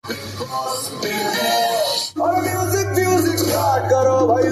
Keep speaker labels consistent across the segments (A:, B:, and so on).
A: और music music start करो भाई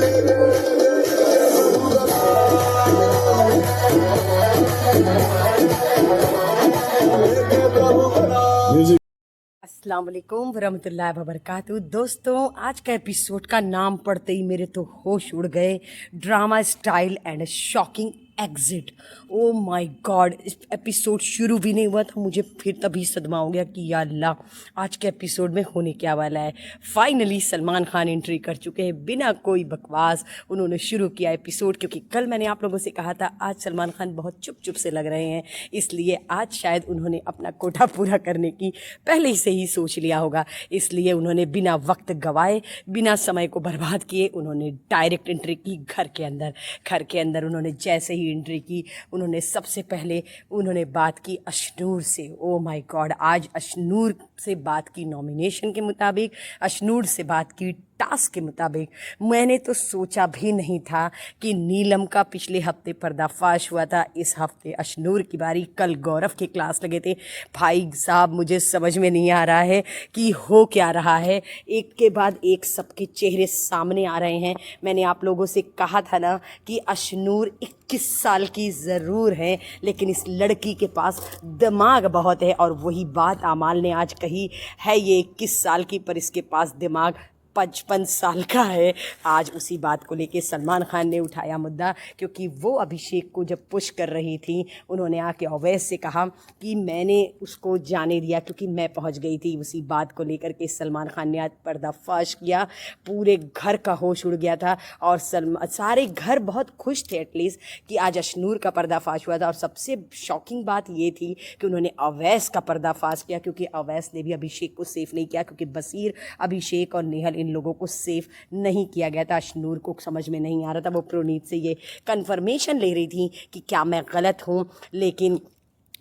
B: अस्सलाम वालेकुम वरहमतुल्लाहि वबरकातुहू। दोस्तों, आज का एपिसोड का नाम पढ़ते ही मेरे तो होश उड़ गए। Drama style and shocking exit. Oh my God, इस एपिसोड शुरू भी नहीं हुआ था मुझे फिर तभी सदमा हो गया कि या अल्लाह, आज के एपिसोड में होने क्या वाला है। फाइनली सलमान खान एंट्री कर चुके हैं, बिना कोई बकवास उन्होंने शुरू किया एपिसोड। क्योंकि कल मैंने आप लोगों से कहा था आज सलमान खान बहुत चुप चुप से लग रहे हैं, इसलिए आज शायद उन्होंने अपना कोटा पूरा करने की पहले से ही सोच लिया होगा। इसलिए उन्होंने बिना वक्त गवाए, बिना समय को बर्बाद किए, उन्होंने डायरेक्ट एंट्री की घर के अंदर। घर के अंदर उन्होंने जैसे ही एंट्री की, उन्होंने सबसे पहले उन्होंने बात की अशनूर से। ओ माय गॉड, आज अशनूर से बात की नॉमिनेशन के मुताबिक, अशनूर से बात की टास्क के मुताबिक। मैंने तो सोचा भी नहीं था कि नीलम का पिछले हफ्ते पर्दाफाश हुआ था, इस हफ्ते अशनूर की बारी। कल गौरव के क्लास लगे थे। भाई साहब, मुझे समझ में नहीं आ रहा है कि हो क्या रहा है। एक के बाद एक सबके चेहरे सामने आ रहे हैं। मैंने आप लोगों से कहा था ना कि अशनूर 21 साल की ज़रूर है, लेकिन इस लड़की के पास दिमाग बहुत है। और वही बात आमाल ने आज कही है, ये 21 साल की पर इसके पास दिमाग 55 साल का है। आज उसी बात को लेके सलमान खान ने उठाया मुद्दा, क्योंकि वो अभिषेक को जब पुश कर रही थी, उन्होंने आके अवैस से कहा कि मैंने उसको जाने दिया क्योंकि मैं पहुंच गई थी। उसी बात को लेकर के सलमान खान ने आज पर्दाफाश किया। पूरे घर का होश उड़ गया था और सारे घर बहुत खुश थे एटलीस्ट कि आज अशनूर का पर्दाफाश हुआ था। और सबसे शॉकिंग बात ये थी कि उन्होंने अवैस का पर्दाफाश किया, क्योंकि अवैस ने भी अभिषेक को सेफ नहीं किया, क्योंकि बसीर, अभिषेक और नेहल इन लोगों को सेफ नहीं किया गया था। अशनूर को समझ में नहीं आ रहा था, वो प्रोनीत से ये कंफर्मेशन ले रही थी कि क्या मैं गलत हूँ। लेकिन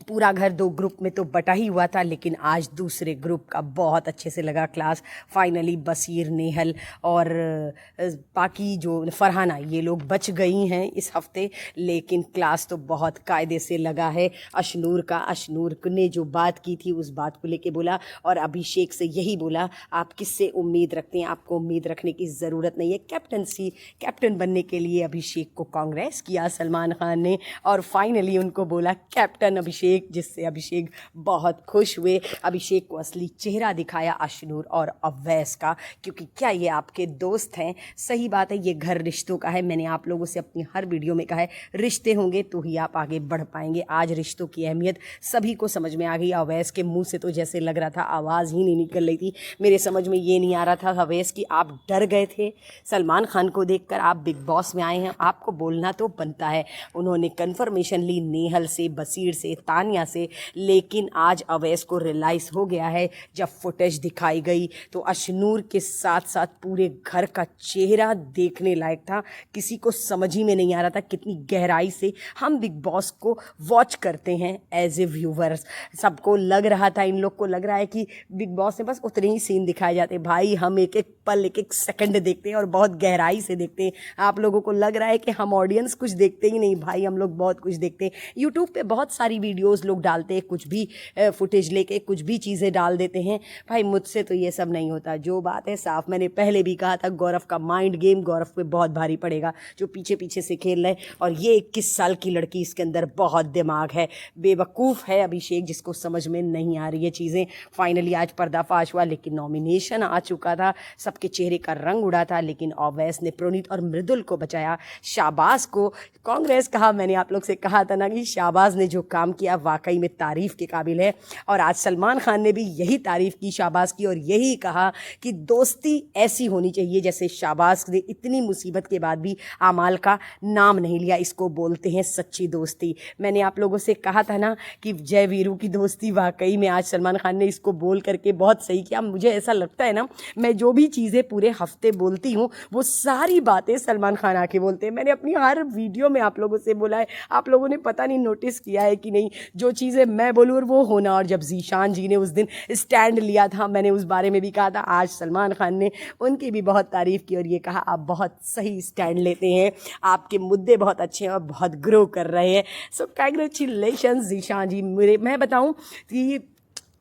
B: पूरा घर दो ग्रुप में तो बटा ही हुआ था, लेकिन आज दूसरे ग्रुप का बहुत अच्छे से लगा क्लास। फाइनली बसीर, नेहल और बाकी जो फरहाना, ये लोग बच गई हैं इस हफ्ते, लेकिन क्लास तो बहुत कायदे से लगा है अशनूर का। अशनूर ने जो बात की थी उस बात को लेके बोला, और अभिषेक से यही बोला, आप किससे उम्मीद रखते हैं, आपको उम्मीद रखने की ज़रूरत नहीं है। कैप्टन बनने के लिए अभिषेक को कांग्रेस किया सलमान खान ने, और फाइनली उनको बोला कैप्टन अभिषेक, जिससे अभिषेक बहुत खुश हुए। अभिषेक को असली चेहरा दिखाया अशनूर और अवैस का, क्योंकि क्या ये आपके दोस्त हैं। सही बात है, ये घर रिश्तों का है। मैंने आप लोगों से अपनी हर वीडियो में कहा है, रिश्ते होंगे तो ही आप आगे बढ़ पाएंगे। आज रिश्तों की अहमियत सभी को समझ में आ गई। अवैस के मुंह से तो जैसे लग रहा था आवाज़ ही नहीं निकल रही थी। मेरे समझ में ये नहीं आ रहा था अवैस कि आप डर गए थे सलमान खान को देखकर। आप बिग बॉस में आए हैं, आपको बोलना तो बनता है। उन्होंने कन्फर्मेशन ली नेहल से, बसीर से, तानिया से, लेकिन आज अवैस को रियलाइज़ हो गया है। जब फुटेज दिखाई गई तो अशनूर के साथ साथ पूरे घर का चेहरा देखने लायक था। किसी को समझ ही में नहीं आ रहा था कितनी गहराई से हम बिग बॉस को वॉच करते हैं एज ए व्यूवर्स। सबको लग रहा था, इन लोग को लग रहा है कि बिग बॉस में बस उतने ही सीन दिखाए जाते। भाई, हम एक एक पल, एक एक सेकंड देखते हैं और बहुत गहराई से देखते हैं। आप लोगों को लग रहा है कि हम ऑडियंस कुछ देखते ही नहीं। भाई, हम लोग बहुत कुछ देखते हैं। यूट्यूब पे बहुत सारी वीडियोस लोग डालते हैं, कुछ भी फुटेज लेके कुछ भी चीज़ें डाल देते हैं। भाई, मुझसे तो ये सब नहीं होता। जो बात है साफ, मैंने पहले भी कहा था, गौरव का माइंड गेम गौरव पे बहुत भारी पड़ेगा, जो पीछे पीछे से खेल रहे। और ये 21 साल की लड़की, इसके अंदर बहुत दिमाग है। बेवकूफ़ है अभिषेक, जिसको समझ में नहीं आ रही है चीज़ें। फाइनली आज पर्दाफाश हुआ, लेकिन नॉमिनेशन आ चुका था, सबके चेहरे का रंग उड़ा था। लेकिन अवैस ने प्रोनीत और मृदुल को बचाया। शाबाश को कांग्रेस कहा। मैंने आप लोग से कहा था ना कि शाबाश ने जो काम किया वाकई में तारीफ़ के काबिल है। और आज सलमान खान ने भी यही तारीफ़ की, शाबाश की, और यही कहा कि दोस्ती ऐसी होनी चाहिए जैसे शाबाश ने इतनी मुसीबत के बाद भी आमाल का नाम नहीं लिया। इसको बोलते हैं सच्ची दोस्ती। मैंने आप लोगों से कहा था ना कि जय वीरू की दोस्ती, वाकई में आज सलमान खान ने इसको बोल करके बहुत सही किया। मुझे ऐसा लगता है ना, मैं जो भी चीज़ें पूरे हफ्ते बोलती हूँ वो सारी बातें सलमान खान आके बोलते हैं। मैंने अपनी हर वीडियो में आप लोगों से बोला है, आप लोगों ने पता नहीं नोटिस किया है कि नहीं, जो चीज़ें मैं बोलूँ और वो होना। और जब जीशान जी ने उस दिन स्टैंड लिया था, मैंने उस बारे में भी कहा था। आज सलमान खान ने उनकी भी बहुत तारीफ़ की और ये कहा आप बहुत सही स्टैंड लेते हैं, आपके मुद्दे बहुत अच्छे हैं और बहुत ग्रो कर रहे हैं। सो कांग्रेचुलेशंस जीशान जी। मैं बताऊं कि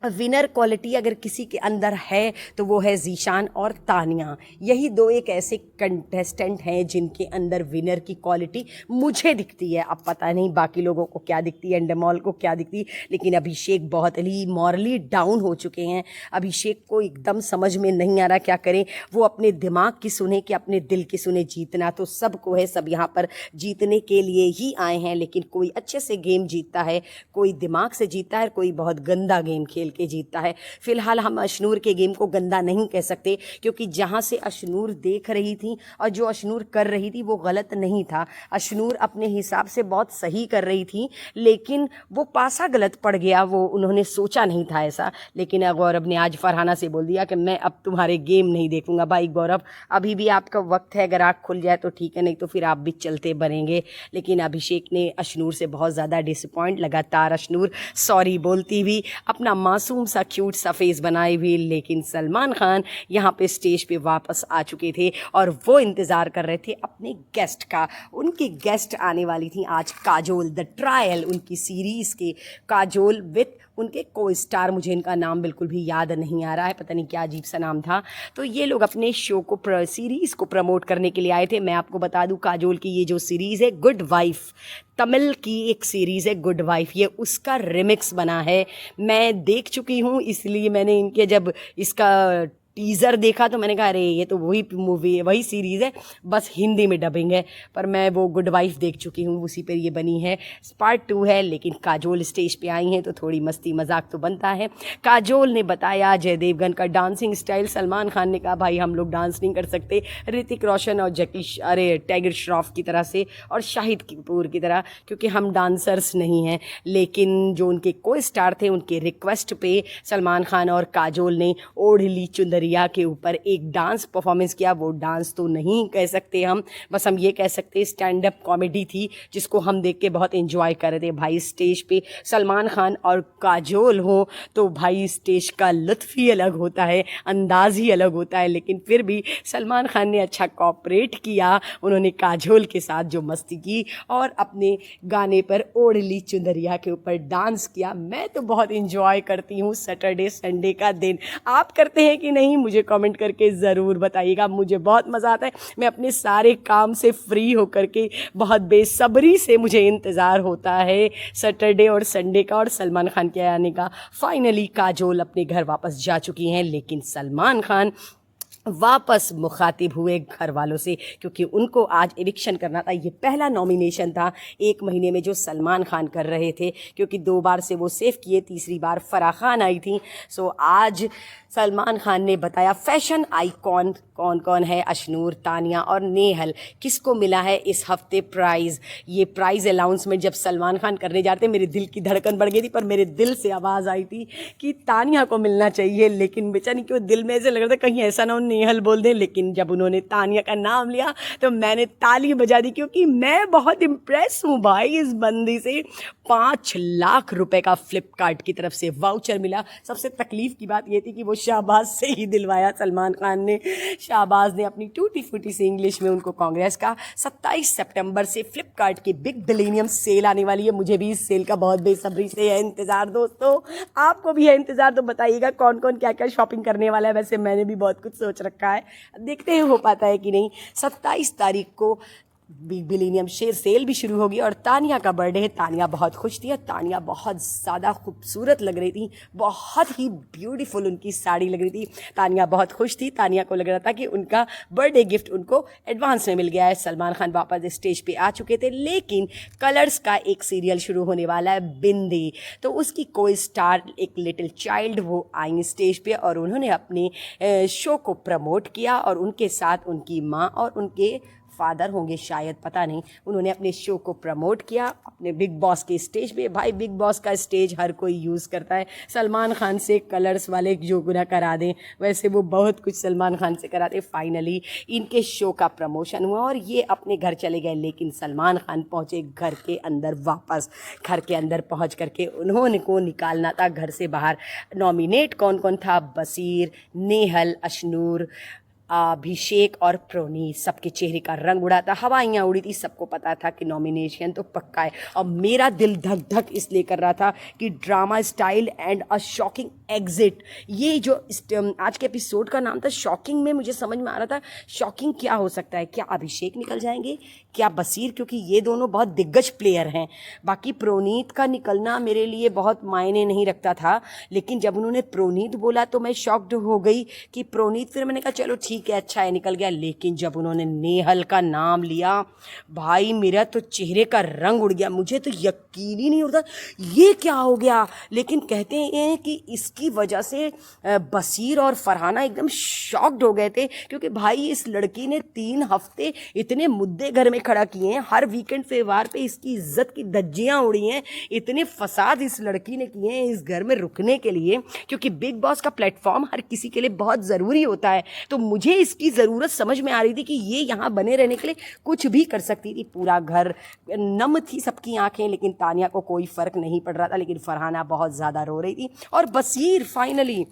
B: विनर क्वालिटी अगर किसी के अंदर है तो वो है ज़ीशान और तानिया। यही दो एक ऐसे कंटेस्टेंट हैं जिनके अंदर विनर की क्वालिटी मुझे दिखती है। अब पता नहीं बाकी लोगों को क्या दिखती है, एंडमॉल को क्या दिखती है, लेकिन अभिषेक बहुत ही मॉरली डाउन हो चुके हैं। अभिषेक को एकदम समझ में नहीं आ रहा क्या करें। वो अपने दिमाग की सुने कि अपने दिल की सुने। जीतना तो सबको है, सब यहाँ पर जीतने के लिए ही आए हैं, लेकिन कोई अच्छे से गेम जीतता है, कोई दिमाग से जीतता है, कोई बहुत गंदा गेम खेल के जीतता है। फिलहाल हम अशनूर के गेम को गंदा नहीं कह सकते, क्योंकि जहां से अशनूर देख रही थी और जो अशनूर कर रही थी वो गलत नहीं था। अशनूर अपने हिसाब से बहुत सही कर रही थी, लेकिन वो पासा गलत पड़ गया। वो उन्होंने सोचा नहीं था ऐसा। लेकिन गौरव ने आज फरहाना से बोल दिया कि मैं अब तुम्हारे गेम नहीं देखूंगा। भाई गौरव, अभी भी आपका वक्त है, अगर आँख खुल जाए तो ठीक है, नहीं तो फिर आप भी चलते बनेंगे। लेकिन अभिषेक ने अशनूर से बहुत ज़्यादा डिसअपॉइंट, लगातार अशनूर सॉरी बोलती भी, अपना मासूम सा क्यूट सा फेस बनाए हुए। लेकिन सलमान खान यहाँ पे स्टेज पे वापस आ चुके थे और वो इंतज़ार कर रहे थे अपने गेस्ट का। उनकी गेस्ट आने वाली थी आज काजोल, द ट्रायल उनकी सीरीज़ के। काजोल विथ उनके को स्टार, मुझे इनका नाम बिल्कुल भी याद नहीं आ रहा है, पता नहीं क्या अजीब सा नाम था। तो ये लोग अपने शो को सीरीज़ को प्रमोट करने के लिए आए थे। मैं आपको बता दूं, काजोल की ये जो सीरीज़ है गुड वाइफ, तमिल की एक सीरीज़ है गुड वाइफ, ये उसका रिमिक्स बना है। मैं देख चुकी हूँ, इसलिए मैंने इनके जब इसका टीज़र देखा तो मैंने कहा अरे ये तो वही मूवी है, वही सीरीज़ है, बस हिंदी में डबिंग है। पर मैं वो गुड वाइफ देख चुकी हूँ, उसी पर ये बनी है। पार्ट 2 है, लेकिन काजोल स्टेज पे आई हैं तो थोड़ी मस्ती मजाक तो बनता है। काजोल ने बताया जय देवगन का डांसिंग स्टाइल। सलमान खान ने कहा भाई हम लोग डांस नहीं कर सकते ऋतिक रोशन और टाइगर श्रॉफ की तरह से और शाहिद कपूर की तरह, क्योंकि हम डांसर्स नहीं हैं। लेकिन जो उनके को स्टार थे, उनके रिक्वेस्ट पे सलमान खान और काजोल ने ओढ़ली चुंदरिया के ऊपर एक डांस परफॉर्मेंस किया। वो डांस तो नहीं कह सकते हम, बस हम ये कह सकते स्टैंड अप कॉमेडी थी, जिसको हम देख के बहुत एंजॉय कर रहे थे। भाई स्टेज पे सलमान खान और काजोल हो तो भाई स्टेज का लुत्फ ही अलग होता है, अंदाज ही अलग होता है। लेकिन फिर भी सलमान खान ने अच्छा कॉपरेट किया, उन्होंने काजोल के साथ जो मस्ती की और अपने गाने पर ओढ़ली चुंदरिया के ऊपर डांस किया। मैं तो बहुत एंजॉय करती हूँ सैटरडे संडे का दिन। आप करते हैं कि नहीं, मुझे कमेंट करके ज़रूर बताइएगा। मुझे बहुत मज़ा आता है, मैं अपने सारे काम से फ्री होकर के बहुत बेसब्री से मुझे इंतज़ार होता है सैटरडे और संडे का और सलमान खान के आने का। फाइनली काजोल अपने घर वापस जा चुकी हैं, लेकिन सलमान खान वापस मुखातिब हुए घर वालों से, क्योंकि उनको आज एविक्शन करना था। ये पहला नॉमिनेशन था 1 महीने में जो सलमान खान कर रहे थे, क्योंकि 2 बार से वो सेव किए, तीसरी बार फराह खान आई थी। सो आज सलमान खान ने बताया फैशन आइकॉन कौन कौन है, अशनूर, तानिया और नेहल, किसको मिला है इस हफ्ते प्राइज़। ये प्राइज़ अनाउंसमेंट जब सलमान खान करने जाते मेरे दिल की धड़कन बढ़ गई थी, पर मेरे दिल से आवाज़ आई थी कि तानिया को मिलना चाहिए। लेकिन बेचारी क्यों दिल में ऐसे लग रहा था कहीं ऐसा ना हो नेहल बोल दे। लेकिन जब उन्होंने तानिया का नाम लिया तो मैंने ताली बजा दी, क्योंकि मैं बहुत इम्प्रेस हूँ भाई इस बंदी से। 5 लाख रुपए का फ्लिपकार्ट की तरफ से वाउचर मिला। सबसे तकलीफ की बात ये थी कि वो शाहबाज से ही दिलवाया सलमान खान ने। शाहबाज ने अपनी टूटी फूटी से इंग्लिश में उनको कांग्रेस का। 27 सितंबर से फ्लिपकार्ट की बिग बिलीनियम सेल आने वाली है। मुझे भी इस सेल का बहुत बेसब्री से है इंतज़ार दोस्तों, आपको भी है इंतज़ार, तो बताइएगा कौन कौन क्या क्या शॉपिंग करने वाला है। वैसे मैंने भी बहुत कुछ सोच रखा है, देखते हैं हो पाता है कि नहीं। 27 तारीख को बिग बिलीनियम सेल भी शुरू होगी और तानिया का बर्थडे है। तानिया बहुत खुश थी और तानिया बहुत ज़्यादा खूबसूरत लग रही थी, बहुत ही ब्यूटीफुल उनकी साड़ी लग रही थी। तानिया बहुत खुश थी, तानिया को लग रहा था कि उनका बर्थडे गिफ्ट उनको एडवांस में मिल गया है। सलमान खान वापस स्टेज पे आ चुके थे, लेकिन कलर्स का एक सीरियल शुरू होने वाला है बिंदी, तो उसकी कोई स्टार एक लिटिल चाइल्ड वो आई स्टेज पे और उन्होंने अपने शो को प्रमोट किया और उनके साथ उनकी माँ और उनके फादर होंगे शायद, पता नहीं, उन्होंने अपने शो को प्रमोट किया अपने बिग बॉस के स्टेज पे। भाई बिग बॉस का स्टेज हर कोई यूज़ करता है, सलमान खान से कलर्स वाले जो गुना करा दें, वैसे वो बहुत कुछ सलमान खान से कराते। फाइनली इनके शो का प्रमोशन हुआ और ये अपने घर चले गए, लेकिन सलमान खान पहुँचे घर के अंदर वापस। घर के अंदर पहुँच करके उन्होंने को निकालना था घर से बाहर। नॉमिनेट कौन कौन था, बसीर, नेहल, अशनूर, अभिषेक और प्रोनीत, सबके चेहरे का रंग उड़ा था, हवाइयाँ उड़ी थी, सबको पता था कि नॉमिनेशन तो पक्का है। और मेरा दिल धक धक इसलिए कर रहा था कि drama style and a shocking exit, ये जो आज के एपिसोड का नाम था शॉकिंग, में मुझे समझ में आ रहा था शॉकिंग क्या हो सकता है। क्या अभिषेक निकल जाएंगे, क्या बसीर, क्योंकि ये दोनों बहुत दिग्गज प्लेयर हैं। बाकी प्रोनीत का निकलना मेरे लिए बहुत मायने नहीं रखता था, लेकिन जब उन्होंने प्रोनीत बोला तो मैं शॉक्ड हो गई कि प्रोनीत, फिर मैंने कहा चलो ठीक है, अच्छा है, निकल गया। लेकिन जब उन्होंने नेहल का नाम लिया, भाई मेरा तो चेहरे का रंग उड़ गया, मुझे तो यकीन ही नहीं होता ये क्या हो गया। लेकिन कहते हैं कि इसकी वजह से बसीर और फरहाना एकदम शॉक्ड हो गए थे, क्योंकि भाई इस लड़की ने 3 हफ्ते इतने मुद्दे घर में खड़ा किए हैं, हर वीकेंड त्योहार पे इसकी इज्जत की धज्जियां उड़ी हैं, इतने फसाद इस लड़की ने किए हैं इस घर में रुकने के लिए, क्योंकि बिग बॉस का प्लेटफॉर्म हर किसी के लिए बहुत ज़रूरी होता है। तो मुझे इसकी ज़रूरत समझ में आ रही थी कि ये यहाँ बने रहने के लिए कुछ भी कर सकती थी। पूरा घर नम थी सबकी आंखें, लेकिन तानिया को कोई फ़र्क नहीं पड़ रहा था, लेकिन फरहाना बहुत ज़्यादा रो रही थी। और बसीर फाइनली,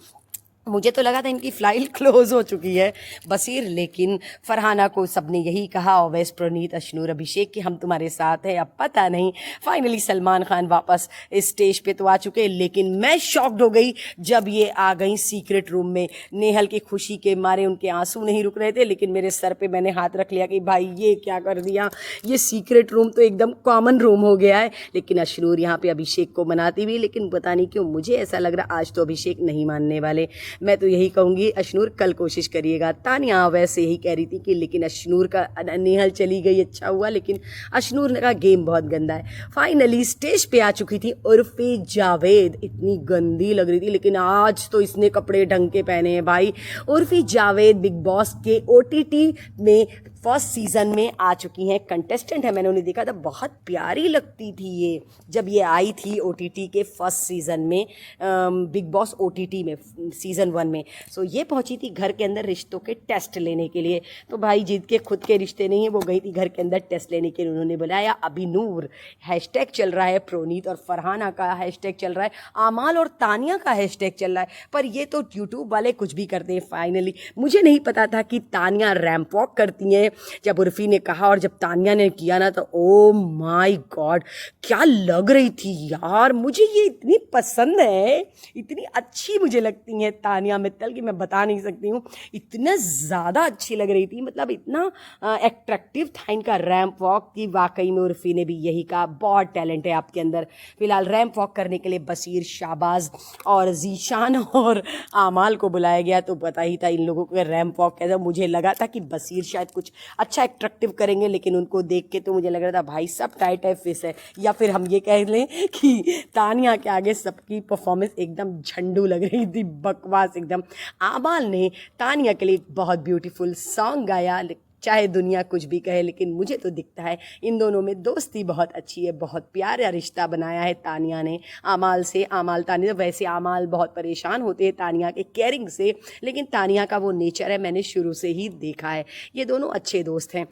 B: मुझे तो लगा था इनकी फ़्लाइट क्लोज़ हो चुकी है बसीर, लेकिन फरहाना को सबने यही कहा, ओवैस, प्रोनीत, अशनूर, अभिषेक कि हम तुम्हारे साथ हैं। अब पता नहीं, फाइनली सलमान खान वापस इस स्टेज पे तो आ चुके, लेकिन मैं शॉक्ड हो गई जब ये आ गई सीक्रेट रूम में। नेहल की खुशी के मारे उनके आंसू नहीं रुक रहे थे, लेकिन मेरे सर पे मैंने हाथ रख लिया कि भाई ये क्या कर दिया, ये सीक्रेट रूम तो एकदम कॉमन रूम हो गया है। लेकिन अशनूर यहाँ पे अभिषेक को मनाती हुई, लेकिन पता नहीं क्यों मुझे ऐसा लग रहा आज तो अभिषेक नहीं मानने वाले। मैं तो यही कहूँगी अशनूर कल कोशिश करिएगा। तानिया वैसे यही कह रही थी कि लेकिन अशनूर का, नेहल चली गई अच्छा हुआ, लेकिन अशनूर का गेम बहुत गंदा है। फाइनली स्टेज पे आ चुकी थी उर्फी जावेद, इतनी गंदी लग रही थी, लेकिन आज तो इसने कपड़े ढंग के पहने हैं भाई। उर्फी जावेद बिग बॉस के OTT में फर्स्ट सीज़न में आ चुकी हैं, कंटेस्टेंट है, मैंने उन्हें देखा था, बहुत प्यारी लगती थी ये जब ये आई थी OTT के फर्स्ट सीज़न में, बिग बॉस OTT में सीज़न 1 में। सो ये पहुंची थी घर के अंदर रिश्तों के टेस्ट लेने के लिए। तो भाई जिद के खुद के रिश्ते नहीं है, वो गई थी घर के अंदर टेस्ट लेने के लिए। उन्होंने बुलाया अभिनूर, हैशटैग चल रहा है, प्रोनीत और फरहाना का हैशटैग चल रहा है, आमाल और तानिया का हैशटैग चल रहा है, पर ये तो यूट्यूब वाले कुछ भी करते हैं। फाइनली मुझे नहीं पता था कि तानिया रैंप वॉक करती हैं। जब उर्फी ने कहा और जब तानिया ने किया ना, तो ओ माय गॉड क्या लग रही थी यार, मुझे ये इतनी पसंद है, इतनी अच्छी मुझे लगती हैं तानिया मित्तल कि मैं बता नहीं सकती हूँ, इतना ज़्यादा अच्छी लग रही थी, मतलब इतना एट्रैक्टिव था इनका रैंप वॉक की। वाकई में उर्फी ने भी यही कहा, बहुत टैलेंट है आपके अंदर। फिलहाल रैंप वॉक करने के लिए बसीर, शाहबाज और जीशान और आमाल को बुलाया गया, तो पता ही था इन लोगों का रैंप वॉक कैसा। मुझे लगा था कि बसीर शायद कुछ अच्छा एट्रैक्टिव करेंगे, लेकिन उनको देख के तो मुझे लग रहा था भाई सब टाइट है फिस है, या फिर हम ये कह लें कि तानिया के आगे सबकी परफॉर्मेंस एकदम झंडू लग रही थी, बकवास एकदम। आमाल ने तानिया के लिए बहुत ब्यूटीफुल सॉन्ग गाया, चाहे दुनिया कुछ भी कहे, लेकिन मुझे तो दिखता है इन दोनों में दोस्ती बहुत अच्छी है, बहुत प्यारा रिश्ता बनाया है तानिया ने आमाल से। आमाल तानिया, वैसे आमाल बहुत परेशान होते हैं तानिया के केयरिंग से, लेकिन तानिया का वो नेचर है, मैंने शुरू से ही देखा है, ये दोनों अच्छे दोस्त हैं।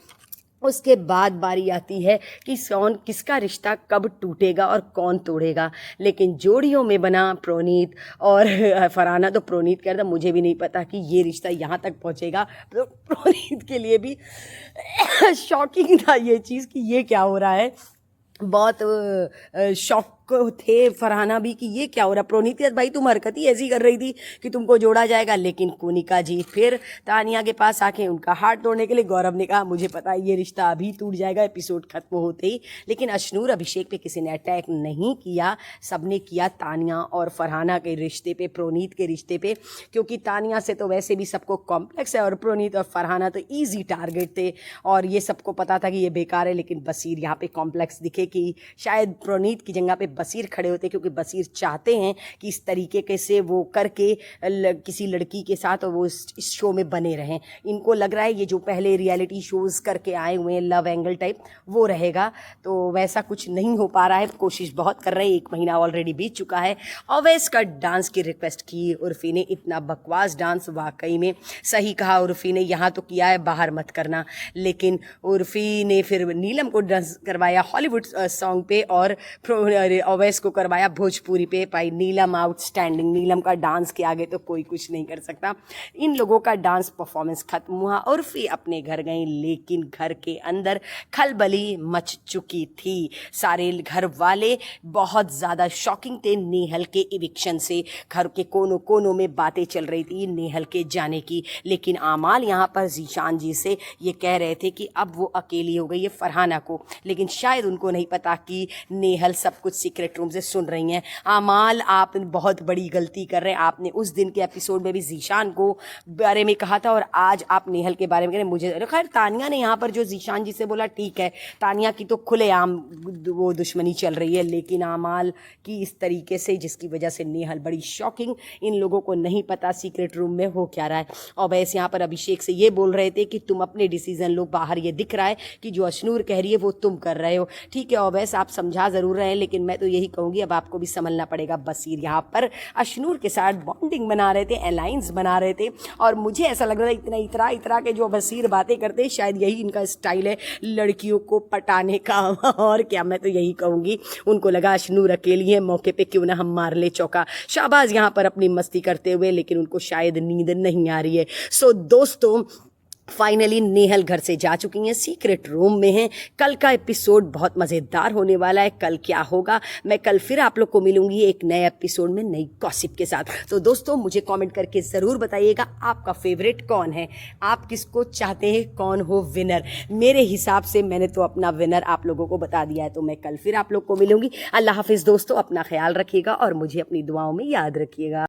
B: उसके बाद बारी आती है कि कौन किसका रिश्ता कब टूटेगा और कौन तोड़ेगा, लेकिन जोड़ियों में बना प्रोनीत और फरहाना। तो प्रोनीत कह रहा था मुझे भी नहीं पता कि ये रिश्ता यहाँ तक पहुँचेगा, तो प्रोनीत के लिए भी शॉकिंग था ये चीज़ कि ये क्या हो रहा है। बहुत शॉक थे फरहाना भी कि ये क्या हो रहा। प्रोनीत भाई तुम हरकत ही ऐसी कर रही थी कि तुमको जोड़ा जाएगा, लेकिन कोनिका जी फिर तानिया के पास आके उनका हाथ तोड़ने के लिए गौरव ने कहा मुझे पता है ये रिश्ता अभी टूट जाएगा एपिसोड खत्म होते ही। लेकिन अशनूर अभिषेक पे किसी ने अटैक नहीं किया, सबने किया तानिया और फरहाना के रिश्ते पे, प्रोनीत के रिश्ते पे, क्योंकि तानिया से तो वैसे भी सबको कॉम्प्लेक्स है और प्रोनीत और फरहाना तो ईजी टारगेट थे और ये सबको पता था कि ये बेकार है। लेकिन बसीर यहाँ पे कॉम्प्लेक्स दिखे कि शायद प्रोनीत की जगह पे बसीर खड़े होते, क्योंकि बसीर चाहते हैं कि इस तरीके के से वो करके किसी लड़की के साथ वो इस शो में बने रहें। इनको लग रहा है ये जो पहले रियलिटी शोज़ करके आए हुए हैं लव एंगल टाइप वो रहेगा, तो वैसा कुछ नहीं हो पा रहा है। कोशिश बहुत कर रहे हैं, 1 महीना ऑलरेडी बीत चुका है। ओवैस का डांस की रिक्वेस्ट की उर्फी ने, इतना बकवास डांस, वाकई में सही कहा उर्फी ने, यहाँ तो किया है बाहर मत करना। लेकिन उर्फी ने फिर नीलम को डांस करवाया हॉलीवुड सॉन्ग पे ओवैस को करवाया भोजपुरी पे भाई नीलम आउटस्टैंडिंग। नीलम का डांस के आगे तो कोई कुछ नहीं कर सकता। इन लोगों का डांस परफॉर्मेंस खत्म हुआ, उर्फी अपने घर गई, लेकिन घर के अंदर खलबली मच चुकी थी। सारे घर वाले बहुत ज़्यादा शॉकिंग थे नेहल के इविक्शन से। घर के कोनों कोनों में बातें चल रही थी नेहल के जाने की, लेकिन आमाल यहाँ पर जीशान जी से ये कह रहे थे कि अब वो अकेली हो गई है फरहाना को, लेकिन शायद उनको नहीं पता कि नेहल सब कुछ सीक्रेट रूम से सुन रही हैं। आमाल आप बहुत बड़ी गलती कर रहे हैं। आपने उस दिन के एपिसोड में भी जीशान को बारे में कहा था और आज आप नेहल के बारे में कह रहे हैं। मुझे खैर तानिया ने यहाँ पर जो जीशान जी से बोला ठीक है, तानिया की तो खुलेआम वो दुश्मनी चल रही है, लेकिन आमाल की इस तरीके से जिसकी वजह से नेहल बड़ी शॉकिंग। इन लोगों को नहीं पता सीक्रेट रूम में हो क्या रहा है। और वैसे यहाँ पर अभिषेक से ये बोल रहे थे कि तुम अपने डिसीजन लो, बाहर ये दिख रहा है कि जो अशनूर कह रही है वो तुम कर रहे हो। ठीक है ओवैस आप समझा ज़रूर रहे हैं, लेकिन मैं तो यही कहूँगी अब आपको भी संभलना पड़ेगा। बसीर यहाँ पर अशनूर के साथ बॉन्डिंग बना रहे थे, अलायंस बना रहे थे, और मुझे ऐसा लग रहा था इतना इतरा के जो बसीर बातें करते हैं शायद यही इनका स्टाइल है लड़कियों को पटाने का। और क्या, मैं तो यही कहूँगी उनको लगा अशनूर अकेली है, मौके पे क्यों ना हम मार ले चौका। शाहबाज यहाँ पर अपनी मस्ती करते हुए, लेकिन उनको शायद नींद नहीं आ रही है। सो दोस्तों फाइनली नेहल घर से जा चुकी हैं, सीक्रेट रूम में हैं। कल का एपिसोड बहुत मज़ेदार होने वाला है। कल क्या होगा मैं कल फिर आप लोग को मिलूंगी एक नए एपिसोड में नई गॉसिप के साथ। तो दोस्तों मुझे कमेंट करके ज़रूर बताइएगा आपका फेवरेट कौन है, आप किसको चाहते हैं कौन हो विनर। मेरे हिसाब से मैंने तो अपना विनर आप लोगों को बता दिया है। तो मैं कल फिर आप लोग को मिलूंगी। अल्लाह हाफिज़ दोस्तों, अपना ख्याल रखिएगा और मुझे अपनी दुआओं में याद रखिएगा।